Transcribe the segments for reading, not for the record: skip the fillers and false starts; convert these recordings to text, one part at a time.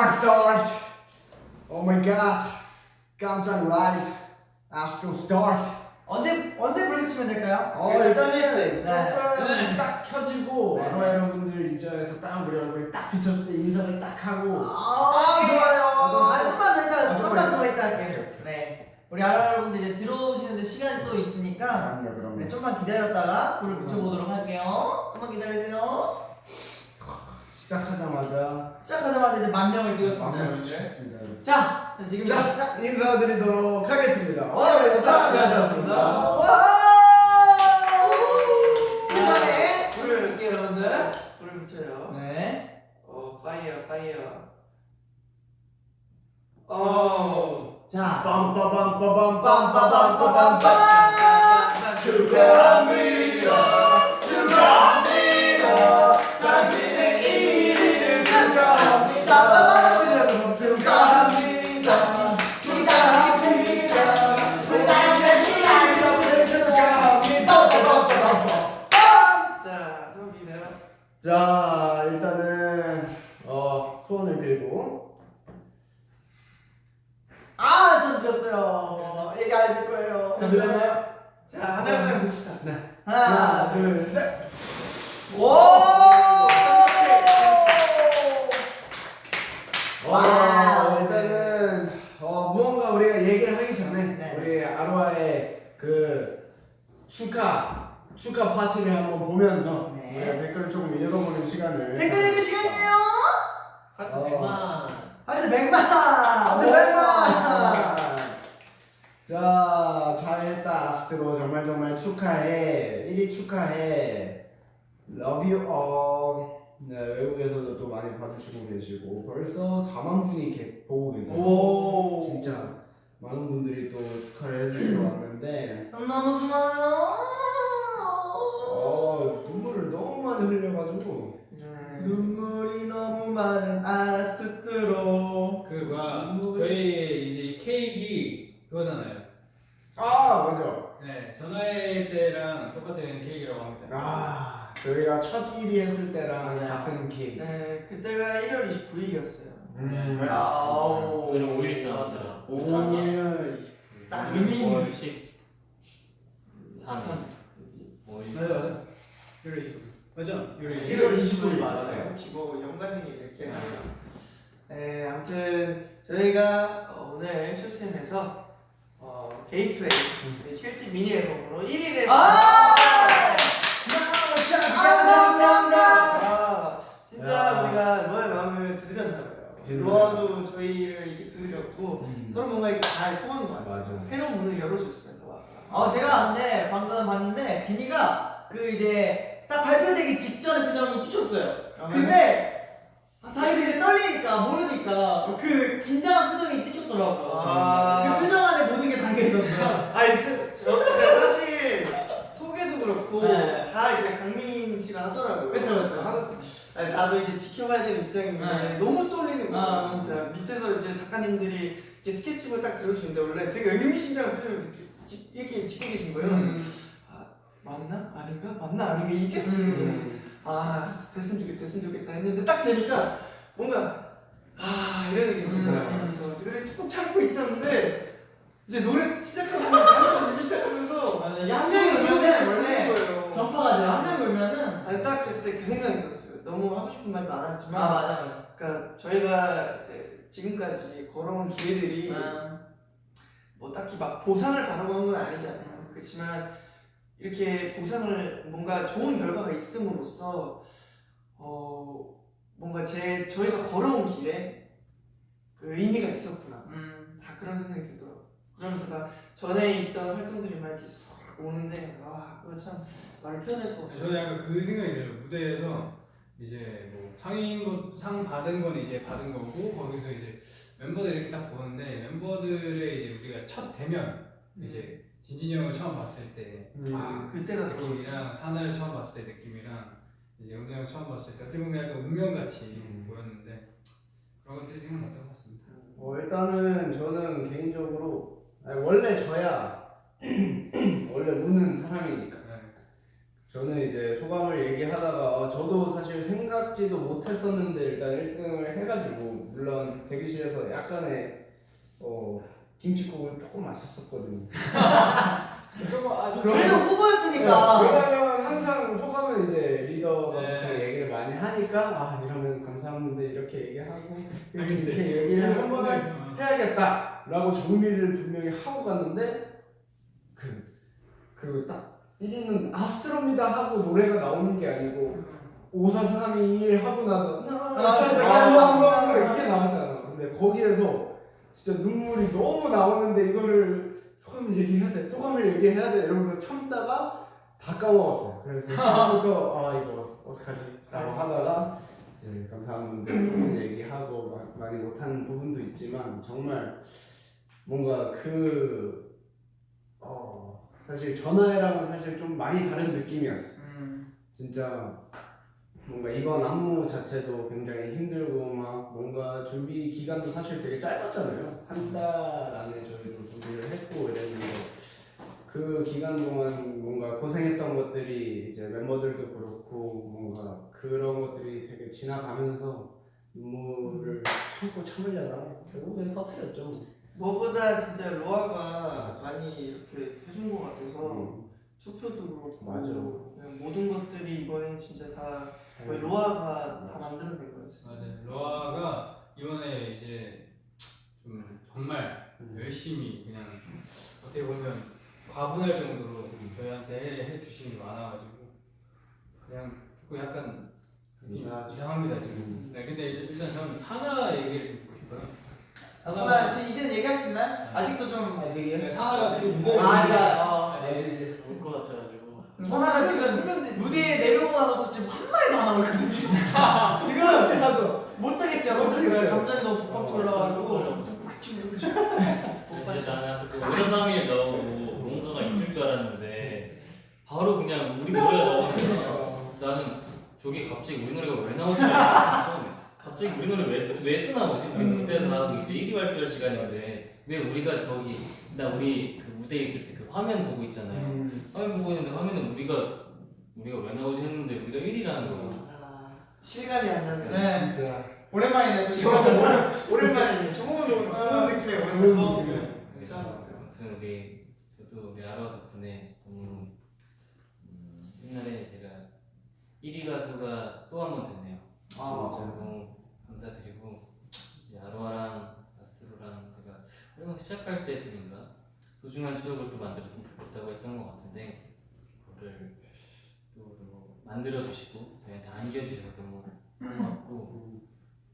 Start. Oh my god. 깜짝 라이브. Astro start. 언제 불 붙이면 될까요? 일단은 네. 조금 딱 켜지고 네. 아로하 여러분들 입장에서 딱 우리 얼굴에 딱 비쳤을 때 인사를 딱 하고 좋아요. 좀만 더 있다. 조금만 좀만 더 있다 오케이, 할게요. 오케이. 네. 우리 아라 여러분들 이제 들어오시는데 시간이 또 있으니까 그럼요. 네, 좀만 기다렸다가 불을 붙여보도록 할게요. 좀만 기다리세요. 시작하자마자 시작하자마자 이제 10,000명을 찍었습니다. 마음을 주셨습니다. 자, 지금 자, 인사드리도록 하겠습니다. 안녕하셨습니다. 와! 그 전에 불을 붙일게요, 여러분들. 불을 붙여요. 네. 파이어. 자, 빰빠밤빠밤빰빠밤빠밤 축하합니다. 당신의 일일을 축하합니다. 자, 일단은 소원을 빌고 전 드렸어요. 얘기 안 해줄 거예요. 다 들었나요? 자, 하나 봅시다. 하나, 둘, 셋. 오! 일단은 무언가 우리가 얘기를 하기 전에 네. 우리 아로하의 그 축하 파티를 한번 보면서 네. 우리가 댓글을 조금 읽어보는 시간을 댓글 읽을 시간이에요. 하트 어. 100만. 하트 100만. 자, 잘했다 아스트로. 정말 축하해. 1위 축하해. Love you all. 네, 외국에서도 또 많이 봐주시고 계시고 벌써 4만 분이 보고 계세요. 오. 진짜 많은 분들이 또 축하를 해주시러 왔는데 너무 좋아요. 눈물을 너무 많이 흘려가지고 눈물이 너무 많은 아스트로. 그 뭐야 저희 이제 케이크 그거잖아요. 맞아. 네, 전화회 때랑 똑같은 케이크라고 합니다. 저희가 첫 1위 했을 때랑 맞아요. 같은 케이크. 네, 그때가 1월 29일이었어요. 아우. 오늘 5일 있어요. 5월 딱 의미 있는. 13일. 5일. 맞아. 유리 29. 맞죠? 유리 29. 1월 29일 맞아요. 혹시 뭐 연관이 이렇게 하나요? 네, 아무튼 저희가 오늘 쇼챔에서 게이트웨이 저희 실집 미니 앨범으로 1위를 진짜 우리가 로아의 마음을 두드렸나봐요. 진짜. 로아도 저희를 이렇게 두드렸고 서로 뭔가 이렇게 잘 통한 것 같아요. 맞아. 새로운 문을 열어줬어요, 로아가. 제가 근데 방금 봤는데 비니가 그 이제 딱 발표되기 직전에 표정이 찍혔어요. 근데 자기도 이제 떨리니까 모르니까 그 긴장한 표정이 찍혔더라고요. 그 표정 안에 모든 게 담겨 있었어요. 그러니까 사실 소개도 그렇고 네. 다 이제 강민 씨가 하더라고요. 그쵸. 나도 이제 지켜봐야 되는 입장인데 네. 너무 떨리는 거예요. 아. 진짜 밑에서 이제 작가님들이 이렇게 스케치북을 딱 들어주는데 원래 되게 의미심장한 표정으로 이렇게 찍고 계신 거예요. 그래서 맞나? 아닌가? 맞나? 아닌가? 이게 계속 들리는 거예요. 됐으면 좋겠다 했는데 딱 되니까 뭔가 이런 느낌이 들어요. 그래서 그래 꼭 참고 있었는데 이제 노래 시작하면 잠깐 울기 시작하면서 맞아. 이게 한 명이 울면 원래 거예요. 전파가 돼요. 한 명이 울면은. 아니 딱 됐을 때 그 생각이 들었어요. 너무 하고 싶은 말이 많았지만 맞아. 그러니까 저희가 이제 지금까지 걸어온 길들이 아. 뭐 딱히 막 보상을 바라고 한 건 아니잖아요. 그렇지만 이렇게 보상을 뭔가 좋은 결과가 있음으로써 뭔가 저희가 걸어온 길에 그 의미가 있었구나. 다 그런 생각이 들더라고요. 그러면서 막 전에 있던 활동들이 막 이렇게 싹 오는데 그거 참 말을 표현할 수가 없어요. 저는 약간 그 생각이 들어요. 무대에서 이제 뭐 상 받은 건 이제 받은 거고 거기서 이제 멤버들 이렇게 딱 보는데 멤버들의 이제 우리가 첫 대면 이제 진진이 형을 처음 봤을 때 그때가 느낌이랑 사나를 처음 봤을 때 느낌이랑 이제 영도 형 처음 봤을 때 어떻게 보면 약간 운명같이 보였는데 그런 것들이 생각났던 것 같습니다. 일단은 저는 개인적으로 원래 저야 원래 우는 사람이니까 네. 저는 이제 소감을 얘기하다가 저도 사실 생각지도 못했었는데 일단 1등을 해가지고 물론 대기실에서 약간의 김치국을 조금 마셨었거든요. 그래도 후보였으니까. 왜냐면 항상 소감은 이제 리더가 네. 보통 얘기를 많이 하니까 이러면 감사합니다 이렇게 얘기하고 아니, 이렇게 얘기를 한번 해야겠다라고 정리를 분명히 하고 갔는데 그 딱 1위는 아스트로입니다 하고 노래가 나오는 게 아니고 54321 하고 나서 이게 나왔잖아. 근데 거기에서 진짜 눈물이 너무 나오는데 이거를 소감을 얘기해야 돼 이러면서 참다가 다 까먹었어요. 그래서 그때부터 이거 어떡하지 라고 하다가 이제 감사한 분들 조금 얘기하고 많이 못하는 부분도 있지만 정말 뭔가 사실 전화회랑은 사실 좀 많이 다른 느낌이었어. 진짜 뭔가 이번 안무 자체도 굉장히 힘들고 막 뭔가 준비 기간도 사실 되게 짧았잖아요. 한 달 안에 저희도 준비를 했고 이랬는데 그 기간 동안 뭔가 고생했던 것들이 이제 멤버들도 그렇고 뭔가 그런 것들이 되게 지나가면서 눈물을 참으려다 결국엔 터뜨렸죠. 무엇보다 진짜 로아가 많이 이렇게 해준 것 같아서 투표도 그렇고 맞아. 그냥 모든 것들이 이번엔 진짜 다 거의 로아가 다 만들어낸 거였어. 맞아요. 로아가 이번에 이제 좀 정말 열심히 그냥 어떻게 보면 과분할 정도로 저희한테 해주신 게 많아가지고 그냥 조금 약간 이상합니다 지금. 네, 근데 일단 저는 사나 얘기를 좀 듣고 싶어요. 사나 지금 이제는 얘기할 수 있나요? 아직도 좀. 아직이요? 사나가 되게 무거워. 올것 같아가지고. 사나가 지금 무대에 내려오고 나서부터 지금 한 마리도 안 하고 있거든 진짜. 이거는 제가 못하겠대요. 못하겠대요. 감정이 너무 복받쳐 올라가지고. 진짜 나는 그 5-3-1 나오고 뭔가가 있을 줄 알았는데 바로 그냥 우리 노래가 나오니까 나는 저게 갑자기 우리 노래가 왜 나오지? 처음에 갑자기 우리 노래 왜 또 나오지? 우리 무대 다 하고 이제 1위 발표할 시간인데 왜 우리가 우리 그 무대에 있을 때 그 화면 보고 있잖아요. 화면 보고 있는데 화면에 우리가 왜 나오지 했는데 우리가 1위라는 거야. 실감이 안 나네. 네. 진짜 오랜만이네 또 시간. 오랜만이네. 좋은 느낌의 오랜만이네. 아무튼 저도 우리 아로하 덕분에 너무 옛날에 제가 1위 가수가 또 한 번 됐네요. 진짜. 너무 감사드리고 아로하랑 아스트로랑 제가 활동 시작할 때쯤인가 소중한 추억을 또 만들었으면 좋겠다고 했던 것 같은데 그거를 또 만들어주시고 저희한테 안겨주셔서 너무 고맙고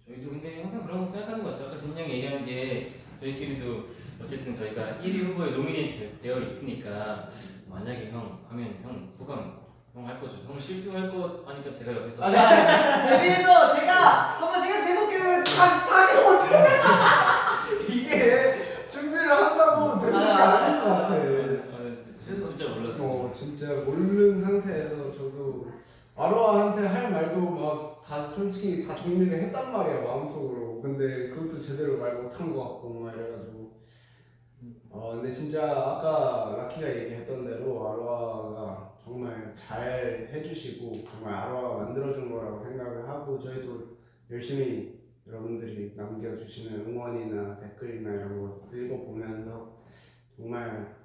저희도 근데 항상 그런 거 생각하는 것 같아요. 아까 진영이 얘기한 게 저희끼리도 어쨌든 저희가 1위 후보에 노미네이트 되어 있으니까 만약에 형 하면 형 소감 형 할 거죠. 형 실수할 거 하니까 제가 옆에서 데뷔해서 제가 한번 생각해볼게요. 자기 못해. 이게 준비를 한다고 되는 게 아닌 것 같아. 진짜 몰랐어. 진짜 모르는 상태에서 저도 아로아한테 할 말도 막 다 솔직히 다 정리를 했단 말이야 마음속으로. 근데 그것도 제대로 말 못한 것 같고 막 이래가지고 근데 진짜 아까 라키가 얘기했던 대로 아로아가 정말 잘 해주시고 정말 아로아가 만들어준 거라고 생각을 하고 저희도 열심히 여러분들이 남겨주시는 응원이나 댓글이나 이런 거 읽어보면서 정말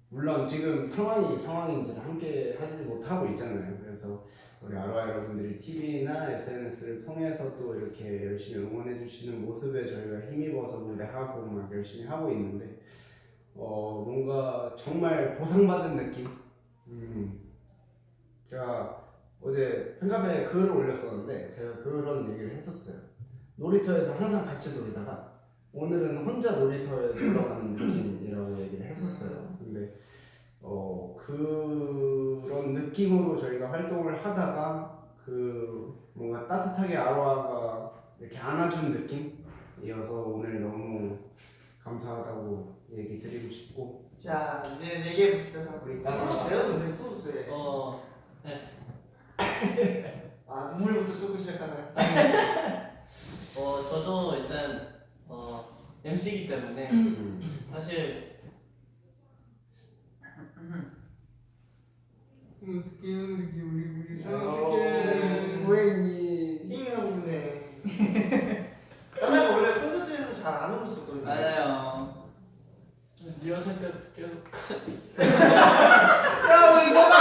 물론 지금 상황인지를 함께 하지 못하고 있잖아요. 그래서 우리 아로하 여러분들이 TV나 SNS를 통해서 또 이렇게 열심히 응원해주시는 모습에 저희가 힘입어서 무대하고 막 열심히 하고 있는데 뭔가 정말 보상받은 느낌? 제가 어제 팬카페에 글을 올렸었는데 제가 그런 얘기를 했었어요. 놀이터에서 항상 같이 놀다가 오늘은 혼자 놀이터에 놀러 가는 느낌이라고 얘기를 했었어요. 근데 그런 느낌으로 저희가 활동을 하다가 뭔가 따뜻하게 아로하가 이렇게 안아준 느낌이어서 오늘 너무 감사하다고 얘기 드리고 싶고. 자 이제 얘기해 봅시다. 우리 배워도 돼. 포즈에. 눈물부터 쏟고 시작하나요? 저도 일단 MC이기 때문에 사실 어떡해 우리 어떡해. 후회니. 힝하고 있네. 나는 원래 콘서트에서 잘 안 울었었거든요. 맞아요. 리허설 때 계속 야 우리 너나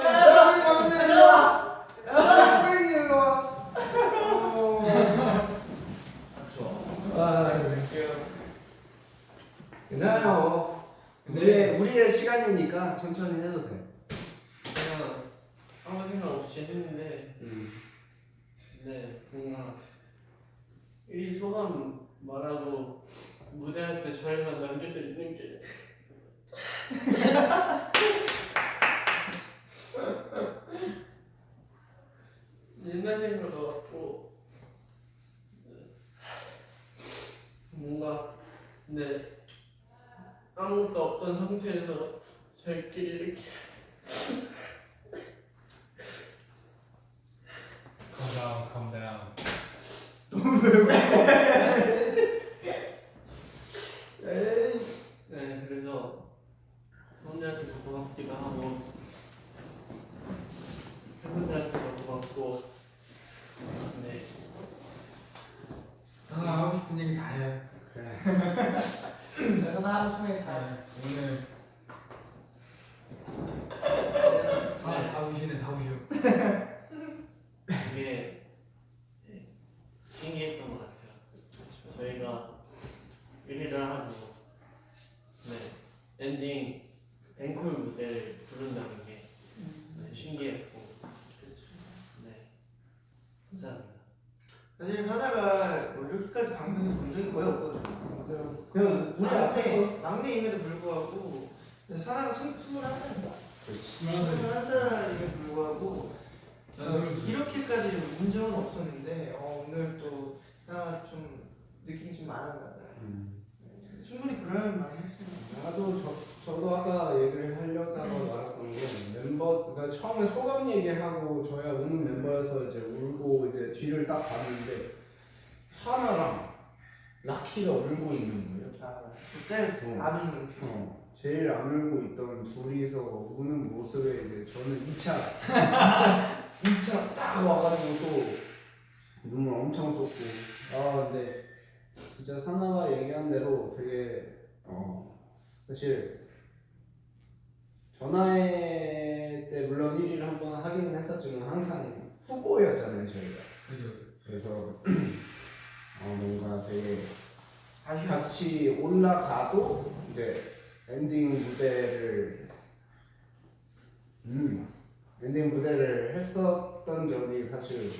야 우리 막내 일로 와. 야 후회니 일로 와. 아 괜찮아요. 우리의 시간이니까 천천히 해도 돼. 그냥 아무 생각 없이 했는데 근데 뭔가 이 소감 말하고 무대할 때 저희만 남겨져 있는 게 옛날 생각 같고 뭔가 근데 아무것도 없던 상태에서 저희끼리 이렇게 calm down. 네 그래서 혼자한테도 고맙기도 하고 팬분들한테도 고맙고 네 하나 하고 싶은 얘기 다 해. 그래. 내가 하고 싶은 얘기 다 해. 오늘 다 우시네 다 우셔. 되게 네, 신기했던 것 같아요. 저희가 1위를 하고 네, 엔딩 앵콜 무대를 부른다는 게 네, 신기했고 네, 감사합니다. 사실 사다가 뭐 이렇게까지 방송에서 본 적이 거의 없거든요. 맞아요. 그냥 우리 앞에서. 막내임에도 불구하고 사다가 21살인가? 그렇지. 21살임에도 불구하고 연습을 이렇게까지 운 적은 없었는데 오늘 또 좀 느낌이 좀 많았나 봐요. 충분히 그럴 만했습니다. 저도 아까 얘기를 하려다가 말았던 게 멤버 그러니까 처음에 소감 얘기하고 저희가 우는 멤버여서 이제 울고 이제 뒤를 딱 봤는데 사나랑 라키가 울고 있는 거예요. 진짜 안 웃는 편. 제일 안 울고 있던 둘이서 우는 모습에 이제 저는 2차 딱 와가지고 또 눈물 엄청 쏟고 근데 진짜 사나가 얘기한 대로 되게 사실 전화회 때 물론 1위를 한번 하긴 했었지만 항상 후보였잖아요 저희가. 그죠. 그래서 뭔가 되게 아쉬워. 같이 올라가도 이제 엔딩 무대를 했었던 적이 사실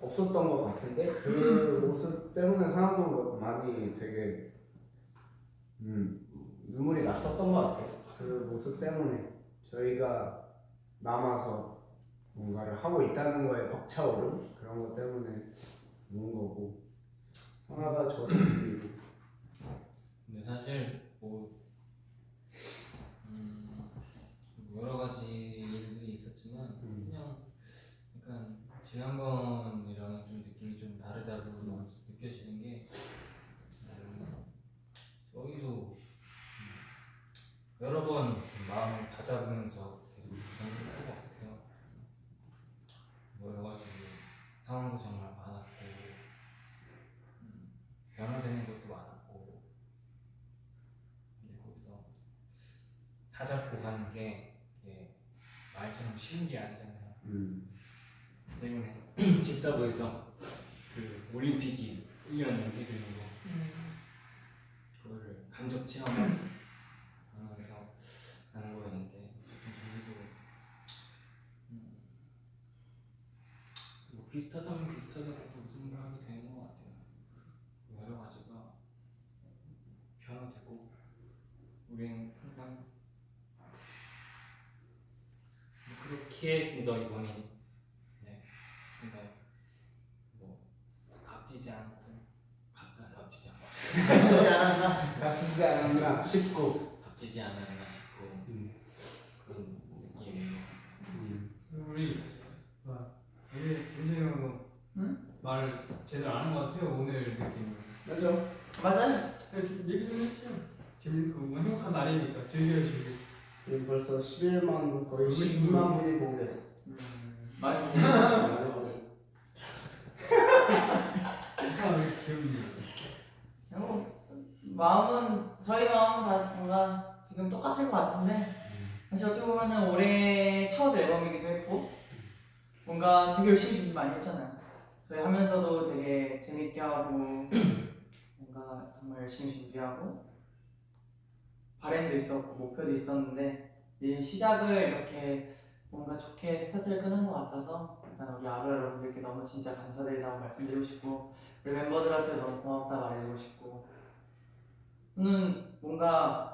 없었던 것 같은데 그 모습 때문에 사나도 많이 되게 눈물이 났었던 것 같아요. 그 모습 때문에 저희가 남아서 뭔가를 하고 있다는 거에 벅차오름 그런 것 때문에 우는 거고 사나가 저도 그리고 근데 사실 여러 가지 일들이 있었지만 그냥 약간 지난번이랑 좀 느낌이 좀 다르다고 느껴지는 게 저희도 여러 번 좀 마음을 다잡으면서 계속 구성을 것 같아요. 여러 가지 상황도 정말 많았고 변화되는 것도 많았고 근데 거기서 다잡고 가는 게 이게 말처럼 쉬운 게 아니잖아요. 때문에 집사부에서 그 올림픽이 1년 연기되는 거 그거를 간접 체험하면서 하는 거였는데 어쨌든 저희도 뭐 비슷하다면 비슷하다고 생각이 되는 것 같아요. 여러 가지가 변화되고 우리는 항상 그렇게 더 이번에 그러니까 뭐 값지지 않고 값지지 않고 값지지 않았나 싶고 값지지 않았나 싶고 그런 느낌이에요. 우리 은진이 형도 말 제대로 안 한 것 같아요 오늘 느낌을. 맞죠? 맞아요. 좀 얘기 좀 해주세요. 재밌고 행복한 날이니까 즐겨요 즐겨. 지금 벌써 11만 거의 12만 분이 보고 계세요. 많이 보고 왜 귀엽니? 마음은 저희 마음은 다 뭔가 지금 똑같을 것 같은데 사실 어떻게 보면은 올해 첫 앨범이기도 했고 뭔가 되게 열심히 준비 많이 했잖아요. 저희 하면서도 되게 재밌게 하고 뭔가 정말 열심히 준비하고 바램도 있었고 목표도 있었는데 이 시작을 이렇게 뭔가 좋게 스타트를 끄는 것 같아서 일단 우리 아로 여러분들께 너무 진짜 감사드리다고 말씀드리고 싶고 우리 멤버들한테 너무 고맙다 말해주고 싶고 저는 뭔가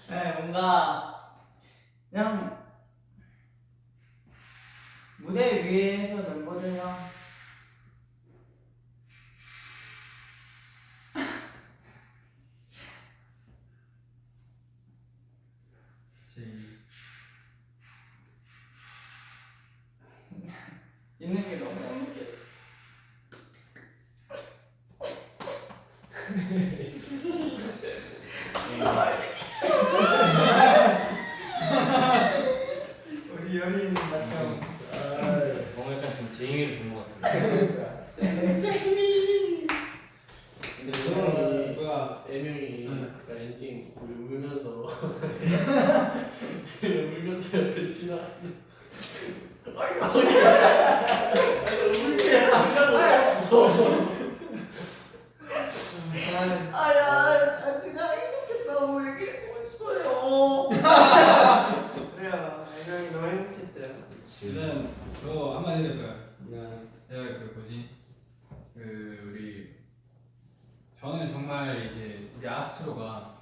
네, 뭔가 그냥 무대 위에서 멤버들이랑 있는 게 너무 행복했어. 우리 연인 약간 뭔가 약간 지금 제이미를 본 것 같습니다. 근데 저는 뭐야 애명이 그 엔딩 우리 울면서 울면서 옆에 지나갔는데 아야, 그냥 행복했다고 얘기해보고 싶어요. 그래요. 애명이 너무 행복했대요. 일단 저 한마디 해볼까요? 네. 내가 그 뭐지 그 우리 저는 정말 이제 우리 아스트로가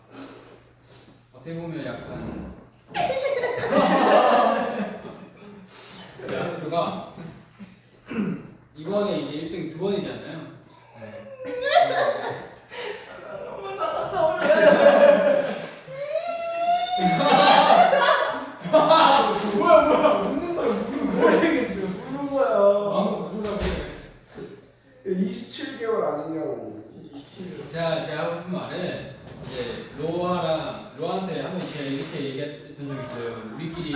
어떻게 보면 약간 우리 아스트로가 이번에 이제 1등 두 번이잖아요. 네. 모르겠어요. 부른 거야. 마음 누구라고 해. 27개월 아니냐고. 제가 하고 싶은 말은 이제 로아한테 한번 제가 이렇게 얘기했던 적 있어요. 우리끼리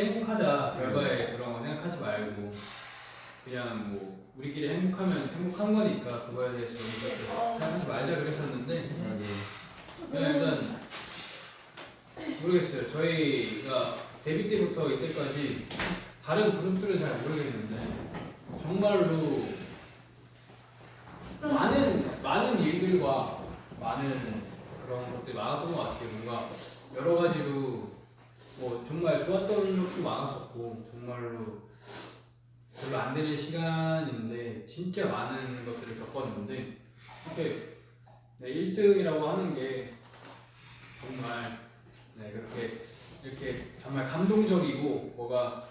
행복하자. 결과에 그런 거 생각하지 말고 그냥 뭐 우리끼리 행복하면 행복한 거니까 그거에 대해서 생각하지 말자 그랬었는데 그냥 일단 모르겠어요. 저희가 데뷔 때부터 이때까지 다른 그룹들은 잘 모르겠는데 정말로 많은 일들과 많은 그런 것들이 많았던 것 같아요. 뭔가 여러 가지로 뭐 정말 좋았던 것도 많았었고 정말로 별로 안 되는 시간인데 진짜 많은 것들을 겪었는데 이렇게 1등이라고 하는 게 정말 이렇게 정말 감동적이고 뭐가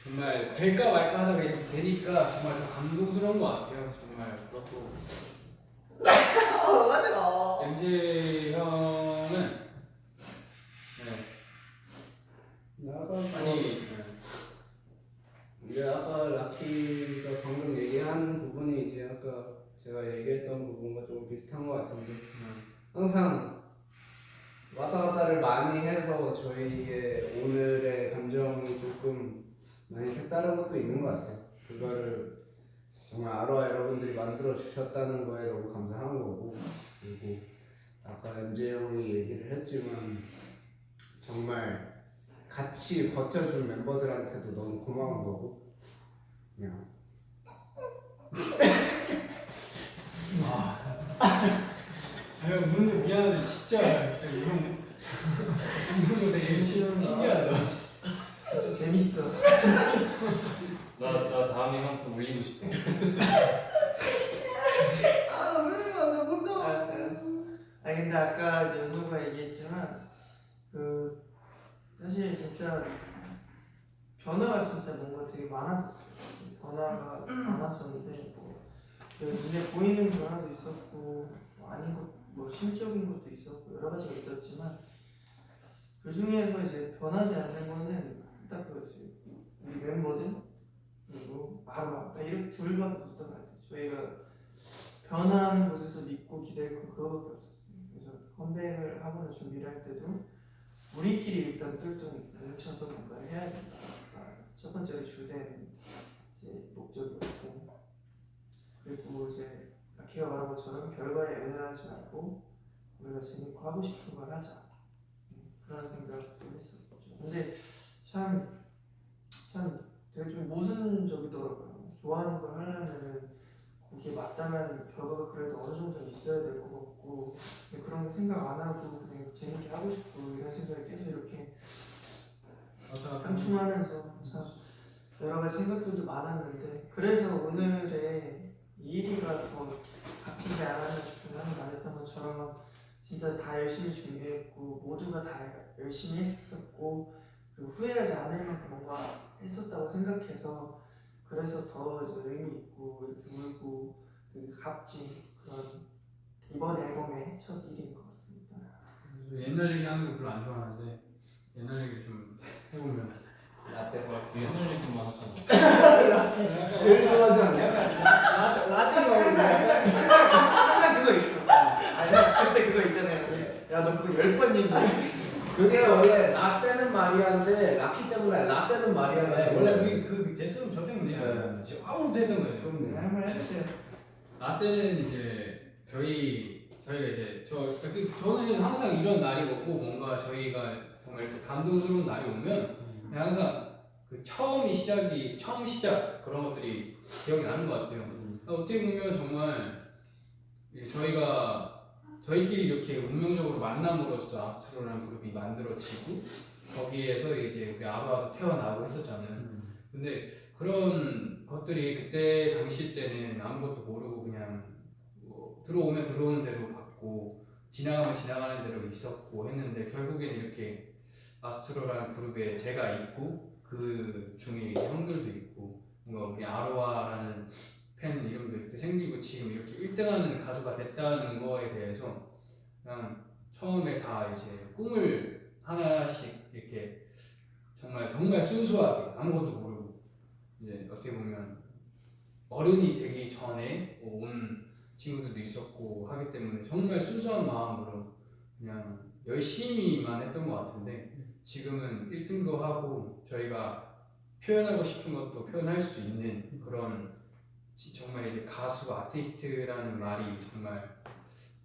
정말 될까 말까 하다가 이렇게 되니까 정말 더 감동스러운 것 같아요. 정말 그렇고 맞아. MJ 형은 나가 많이 이제 아까 라키가 방금 얘기한 부분이 이제 아까 제가 얘기했던 부분과 좀 비슷한 것 같은데 항상 왔다 갔다를 많이 해서 저희의 오늘의 감정이 조금 많이 색다른 것도 있는 것 같아요. 그거를 정말 아로하 여러분들이 만들어 주셨다는 거에 너무 감사한 거고, 그리고 아까 MJ 형이 얘기를 했지만 정말 같이 버텨준 멤버들한테도 너무 고마운 거고 그냥 형 우는 거 미안한데 진짜 우는 거 되게 신기하다. 좀 재밌어. 나 다음에 형 또 울리고 싶어. 아, 우리가 혼자. 알았어. 아니 근데 아까 이제 은호가 얘기했지만 그 사실 진짜 변화가 진짜 뭔가 되게 많았었어요. 변화가 많았었는데 그 눈에 보이는 변화도 있었고 뭐 아닌 것, 뭐 심적인 것도 있었고 여러 가지가 있었지만 그 중에서 이제 변하지 않는 거는 딱 그거였어요. 우리 멤버들 그리고 아로하 이렇게 둘밖에 없었던 것 같아요. 저희가 변화하는 곳에서 믿고 기대했고 그거밖에 없었어요. 그래서 컴백을 하거나 준비를 할 때도 우리끼리 일단 똘똘 뭉쳐서 뭔가를 해야 된다가 첫 번째로 주된 이제 목적이었고, 그리고 이제 라키가 말한 것처럼 결과에 연연하지 말고 우리가 재밌고 하고 싶은 걸 하자, 그런 생각도 했었죠. 근데 참 되게 좀 모순적이더라고요. 좋아하는 걸 하려면은 거기에 마땅한 결과가 그래도 어느 정도 있어야 될 것 같고, 근데 그런 거 생각 안 하고 그냥 재밌게 하고 싶고 이런 생각이 계속 이렇게 상충하면서 참 여러 가지 생각들도 많았는데, 그래서 오늘의 이 1위가 더 값지지 않았나 싶은 형이 말했던 것처럼 진짜 다 열심히 준비했고 모두가 다 열심히 했었고, 그리고 후회하지 않을 만큼 뭔가 했었다고 생각해서 그래서 더 이제 의미 있고 이렇게 울고 되게 값진 그런 이번 앨범의 첫 1위인 것 같습니다. 옛날 얘기하는 거 별로 안 좋아하는데 옛날 얘기 좀 해보면 라떼가 옛날 얘기만 하잖아. 제일 좋아하지 않냐? 라떼가 항상 그거 있어. 아니 그때 그거 있잖아요. 야 너 그거 10번 얘기해. 그게 원래 라떼는 마리아인데 라키 때문에 라떼는 마리아가 네, 원래 저 때문이에요. 네. 지금 아무것도 했던 거예요. 그럼요. 한번 해주세요. 라떼는 이제 저희가 이제 저는 항상 이런 날이 오고 뭔가 저희가 정말 이렇게 감동스러운 날이 오면 그냥 항상 그 처음 시작 그런 것들이 기억이 나는 것 같아요. 어떻게 보면 정말 저희끼리 이렇게 운명적으로 만남으로써 아스트로라는 그룹이 만들어지고 거기에서 이제 우리 아로하도 태어나고 했었잖아요. 근데 그런 것들이 그때 당시 때는 아무것도 모르고 그냥 뭐 들어오면 들어오는 대로 받고 지나가면 지나가는 대로 있었고 했는데, 결국엔 이렇게 아스트로라는 그룹에 제가 있고 그 중에 이제 형들도 있고 뭔가 우리 아로하라는 팬 이름도 이렇게 생기고 지금 이렇게 1등하는 가수가 됐다는 거에 대해서 그냥 처음에 다 이제 꿈을 하나씩 이렇게 정말 순수하게 아무것도 모르고 이제 어떻게 보면 어른이 되기 전에 온 친구들도 있었고 하기 때문에 정말 순수한 마음으로 그냥 열심히만 했던 것 같은데, 지금은 1등도 하고 저희가 표현하고 싶은 것도 표현할 수 있는 그런 정말 이제 가수 아티스트라는 말이 정말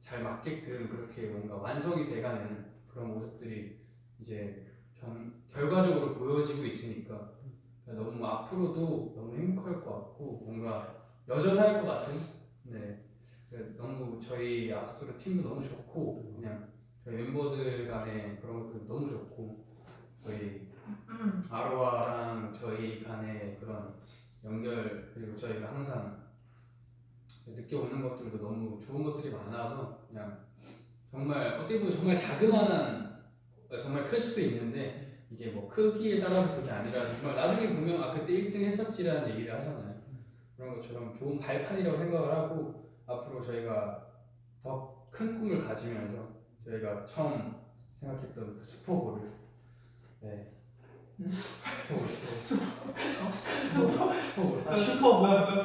잘 맞게끔 그렇게 뭔가 완성이 돼가는 그런 모습들이 이제 결과적으로 보여지고 있으니까 너무 앞으로도 너무 행복할 것 같고 뭔가 여전할 것 같은, 네, 너무 저희 아스트로 팀도 너무 좋고 그냥 저희 멤버들 간의 그런 것도 너무 좋고 저희 아로하랑 저희 간의 그런 연결, 그리고 저희가 항상 느껴오는 것들도 너무 좋은 것들이 많아서 그냥 정말 어떻게 보면 정말 자그마한, 정말 클 수도 있는데 이게 뭐 크기에 따라서 그게 아니라 정말 나중에 보면 그때 1등 했었지라는 얘기를 하잖아요. 그런 것처럼 좋은 발판이라고 생각을 하고 앞으로 저희가 더 큰 꿈을 가지면서 저희가 처음 생각했던 그 슈퍼볼을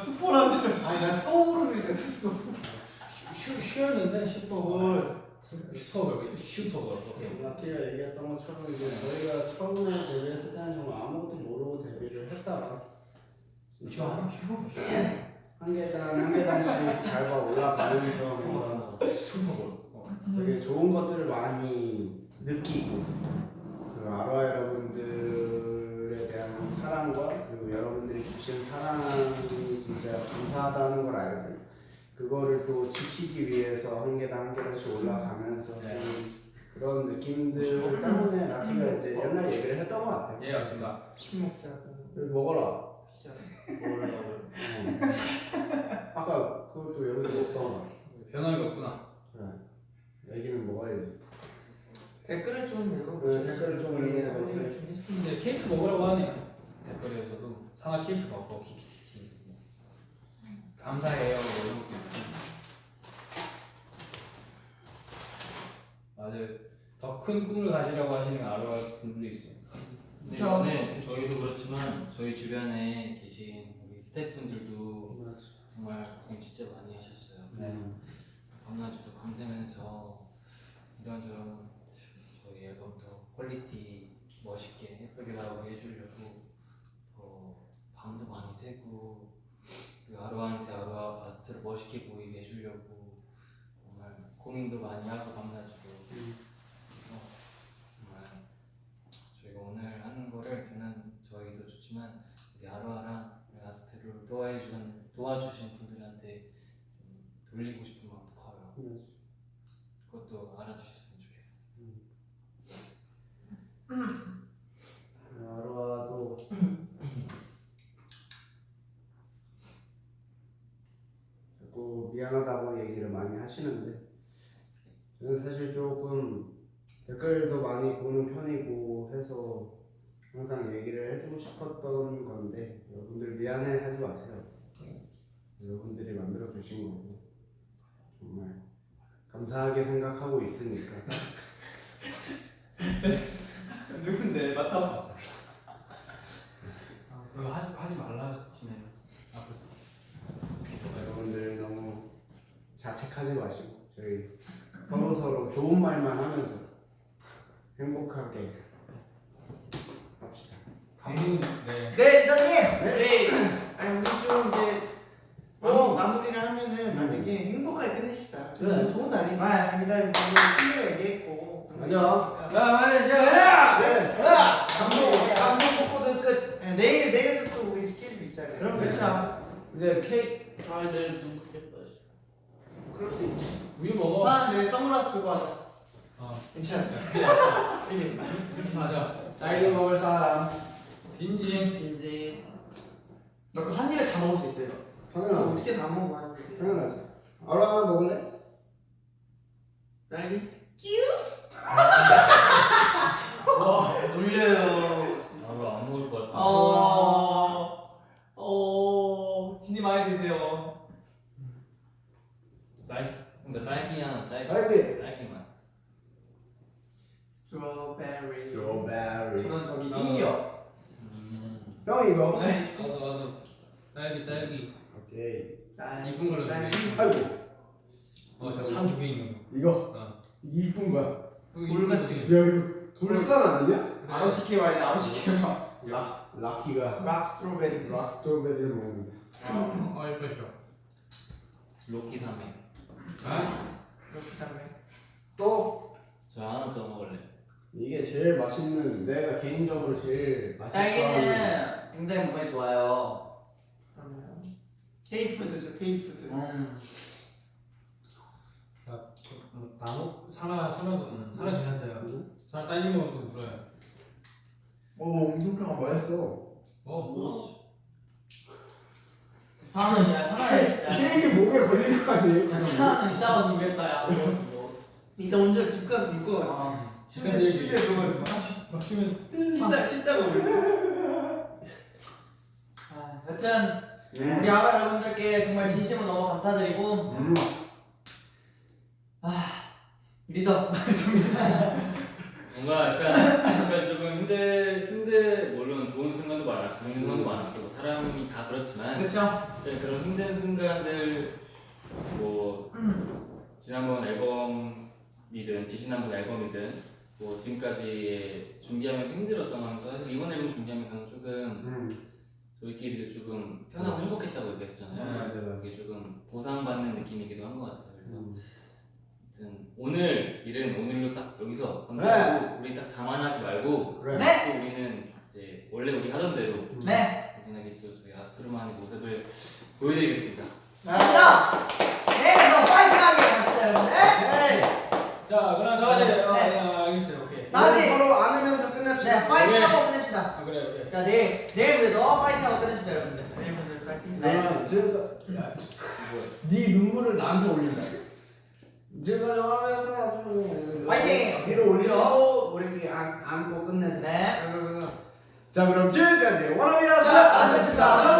슈퍼라는 줄 알았어. 아니 난 소울을 얘기했어. 쉬었는데 슈퍼볼 오케이. 라키가 얘기했던 것처럼 이제 저희가 처음에 데뷔했을 때는 정말 아무것도 모르고 데뷔를 했다가 한 계단씩 밟아 올라가면서 뭔가 되게 좋은 것들을 많이 느끼고, 그 아로하 여러분들에 대한 사랑과 그리고 여러분들이 주신 사랑이 진짜 감사하다는 걸 알고 그거를 또 지키기 위해서 한 계단씩 올라가면서 좀 그런 느낌들 때문에 라키가 이제 옛날 얘기를 했던 것 같아요. 예, 맞습니다. 피 먹자고. 여기 먹어라. 피자. 아까 그것도 여기서 먹던 변함이 없구나. 얘기는 먹어야지. 댓글을 좀 읽어보죠. 네, 댓글을 좀 읽어보죠. 근데 케이크 먹으라고 하네요. 댓글에서도 상하 케이크 먹고 키키키키 감사해요 뭐 이런 것도 있고. 맞아요. 더 큰 꿈을 가지려고 하시는 아로하 분들도 있어요. 네, 그쵸. 네, 저희도 그렇지만 저희 주변에 계신 우리 스태프분들도 정말 고생 진짜 많이 하셨어요. 그래서 밤낮으로 밤새면서 이런저런 저희 앨범도 퀄리티 멋있게 예쁘게 나오게 해주려고 밤도 많이 새고 그 아로아한테 아로아 바스트를 멋있게 보이게 해주려고 정말 고민도 많이 하고 밤낮으로 그래서 정말 저희가 오늘 하는 거를 저희도 좋지만 우리 아로아랑 바스트를 도와주신 분들한테 좀 돌리고 싶은 마음도 커요. 그것도 알아주셨으면 좋겠어요. 아로아도 자꾸 미안하다고 얘기를 많이 하시는데 저는 사실 조금 댓글도 많이 보는 편이고 해서 항상 얘기를 해주고 싶었던 건데 여러분들 미안해 하지 마세요. 여러분들이 만들어 주신 거고 정말 감사하게 생각하고 있으니까. 누군데? 맡아봐. 그거 하지 말라 하시네요. 앞에서. 여러분들 너무 자책하지 마시고 저희 서로 좋은 말만 하면서 행복하게 합시다. 네. 네, 기자님. 네. 아니 우리 좀 이제 마무리를 하면은 만약에 행복하게 끝냅시다. 그래. 좋은 날이니까. 아닙니다. 오늘 클리어 얘기했고. 맞아. 감동 포코드 끝. 네, 내일 또 우리 스케줄 있잖아요. 그럼 그렇죠. 이제 케이크 아 내일 눈 크겠다. 그럴 수 있지. 우유 먹어. 사람 내일 선글라스 쓰고 하자. 괜찮아. 이렇게 하자. 딸기 먹을 사람. 딘진. 이제 너 그거 한 입에 다 먹을 수 있어요. 당연하지. 어떻게 다 먹어 하는데? 당연하지. 아로아 먹을래? 딸기? 와. 놀려요. 안 먹을 것 같은데. 진이 많이 드세요. 그러니까 딸기만. 스트로베리. 스트로베리. 저는 저기 인이요. 형 이거. 나도. 딸기. 오케이. 이쁜 걸로 주세요. 아이고 저찬 두개 있는 거. 이거 이게 이쁜 거야. 돌같이. 야 이거 돌산 아니냐? 아로시케 와야 돼. 아로시케 와. 라키가 락 스트로베리. 락 스트로베리를 먹는다. 이거 싫어. 로키 삼행. 이렇게 삼네. 또 저 하나 더 먹을래. 이게 제일 맛있는 내가 개인적으로 제일 맛있어. 딸기는 굉장히 몸에 좋아요. 그러면 K푸드죠. K푸드. 나무 사라 괜찮아요. 사라 딸기 먹어도 울어요. 오 엄청 크다. 맛있어. 먹었어. 사람은 야 사람은 케이크 목에 걸린 거 아니에요? 사람은 이따가 누겠다 야. 이따 언제 집 가서 묶어. 집 가서 얘기. 침대에 누워가지고 막 쉬면서. 씻다고 여튼 우리 아바 여러분들께 정말 진심으로 너무 감사드리고 리더 뭔가 약간 조금 힘든 물론 좋은 순간도 많았고 힘든 순간도 많았고 사람이 다 그렇지만 그렇죠. 네, 그런 힘든 순간들 뭐 지난번 앨범이든 지난번 앨범이든 뭐 지금까지 준비하면서 힘들었던 거면서 사실 이번 앨범 준비하면서는 조금 저희끼리도 조금 편하고 행복했다고 얘기했잖아요. 맞아. 그게 조금 보상받는 느낌이기도 한 것 같아요. 그래서 아무튼 오늘 일은 오늘로 딱 여기서 감사하고 우리 딱 자만하지 말고 그래. 네. 또 우리는 이제 원래 우리 하던 대로 네. 여기는 또 저희 아스트로만의 모습을 보여드리겠습니다. 좋습니다. 네, 더 파이팅하게 갑시다 여러분. 네. 자, 그럼 나머지. 네. 알겠어요. 오케이. 나머지. 서로 안으면서 끝냅시다. 네, 파이팅하고 끝냅시다. 그래, 오케이. 자, 내일 무대 더 파이팅하고 끝냅시다 여러분들. 그러면 지금까지 네 눈물을 나한테 올린다. 지금까지 하면서 파이팅! 위로 올리고 우리 안고 끝내자. 네. 자 그럼 지금까지 원어비아스 아스였습니다.